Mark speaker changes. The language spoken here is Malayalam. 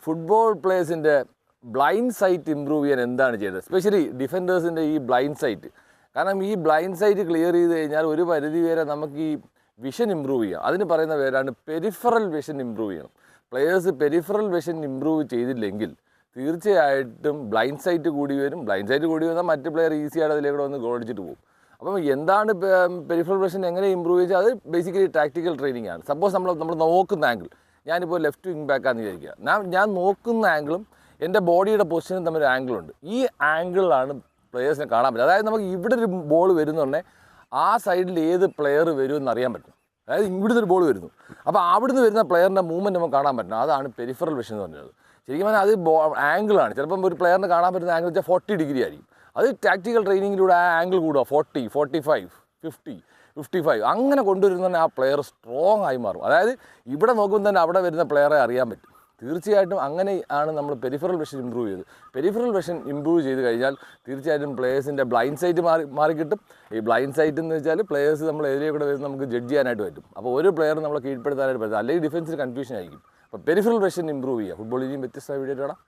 Speaker 1: ഫുട്ബോൾ പ്ലേയേഴ്സിൻ്റെ ബ്ലൈൻഡ് സൈറ്റ് ഇമ്പ്രൂവ് ചെയ്യാൻ എന്താണ് ചെയ്തത്, എസ്പെഷ്യലി ഡിഫൻഡേഴ്സിൻ്റെ ഈ ബ്ലൈൻഡ് സൈറ്റ്. കാരണം ഈ ബ്ലൈൻഡ് സൈറ്റ് ക്ലിയർ ചെയ്ത് കഴിഞ്ഞാൽ ഒരു പരിധി വരെ നമുക്ക് ഈ വിഷൻ ഇമ്പ്രൂവ് ചെയ്യാം. അതിന് പറയുന്ന പേരാണ് പെരിഫറൽ വിഷൻ ഇമ്പ്രൂവ് ചെയ്യണം. പ്ലെയേഴ്സ് പെരിഫറൽ വിഷൻ ഇമ്പ്രൂവ് ചെയ്തില്ലെങ്കിൽ തീർച്ചയായിട്ടും ബ്ലൈൻഡ് സൈറ്റ് കൂടി വരും. ബ്ലൈൻഡ് സൈറ്റ് കൂടി വന്നാൽ മറ്റ് പ്ലെയർ ഈസിയായിട്ട് അതിലേക്ക് വന്ന് ഗോൾ അടിച്ചിട്ട് പോകും. അപ്പം എന്താണ് പെരിഫറൽ വിഷൻ എങ്ങനെ ഇമ്പ്രൂവ് ചെയ്താൽ അത് ബേസിക്കലി ടാക്ടിക്കൽ ട്രെയിനിങ് ആണ്. സപ്പോസ് നമ്മൾ നോക്കുന്ന ആംഗിൾ, ഞാനിപ്പോൾ ലെഫ്റ്റ് വിങ് ബാക്കാന്ന് വിചാരിക്കുക, ഞാൻ നോക്കുന്ന ആംഗിളും എൻ്റെ ബോഡിയുടെ പൊസിഷനും തമ്മിൽ ഒരു ആംഗിളുണ്ട്. ഈ ആംഗിളിലാണ് പ്ലെയേഴ്സിനെ കാണാൻ പറ്റും. അതായത് നമുക്ക് ഇവിടെ ഒരു ബോൾ വരുന്നുണ്ടെങ്കിൽ ആ സൈഡിൽ ഏത് പ്ലെയർ വരുമെന്ന് അറിയാൻ പറ്റും. അതായത് ഇവിടുന്ന് ഒരു ബോൾ വരുന്നു, അപ്പോൾ അവിടുന്ന് വരുന്ന പ്ലെയറിൻ്റെ മൂവ്മെൻറ്റ് നമുക്ക് കാണാൻ പറ്റണം. അതാണ് പെരിഫറൽ വിഷൻ എന്ന് പറഞ്ഞത്. ശരിക്കും പറഞ്ഞാൽ അത് ആംഗിളാണ്. ചിലപ്പം ഒരു പ്ലെയറിന് കാണാൻ പറ്റുന്ന ആംഗിൾ വെച്ചാൽ 40 ഡിഗ്രി ആയിരിക്കും. അത് ടാക്ടിക്കൽ ട്രെയിനിങ്ങിലൂടെ ആ ആംഗിൾ കൂടുക 40, 45, 50, 55 അങ്ങനെ കൊണ്ടുവരുന്ന ആ പ്ലെയർ സ്ട്രോങ് ആയി മാറും. അതായത് ഇവിടെ നോക്കുമ്പോൾ തന്നെ അവിടെ വരുന്ന പ്ലെയറെ അറിയാൻ പറ്റും. തീർച്ചയായിട്ടും അങ്ങനെ ആണ് നമ്മൾ പെരിഫറൽ വിഷൻ ഇമ്പ്രൂവ് ചെയ്തത്. പെരിഫറൽ വിഷൻ ഇമ്പ്രൂവ് ചെയ്ത് കഴിഞ്ഞാൽ തീർച്ചയായിട്ടും പ്ലെയേഴ്സിൻ്റെ ബ്ലൈൻഡ് സൈറ്റ് മാറി കിട്ടും. ഈ ബ്ലൈൻഡ് സൈറ്റ് എന്ന് വെച്ചാൽ പ്ലെയേഴ്സ് നമ്മൾ ഏരിയ കൂടെ വരുന്ന നമുക്ക് ജഡ്ജ് ചെയ്യാനായിട്ട് പറ്റും. അപ്പോൾ ഒരു പ്ലെയർ നമ്മളെ കീഴ്പ്പെടുത്താനായിട്ട് പറ്റും, അല്ലെങ്കിൽ ഡിഫൻസിന് കൺഫ്യൂഷൻ ആയിരിക്കും. അപ്പോൾ പെരിഫറൽ വിഷൻ ഇമ്പ്രൂവ് ചെയ്യുക. ഫുട്ബോൾ ഇനിയും വ്യത്യസ്തമായ വീഡിയോ കാണാം.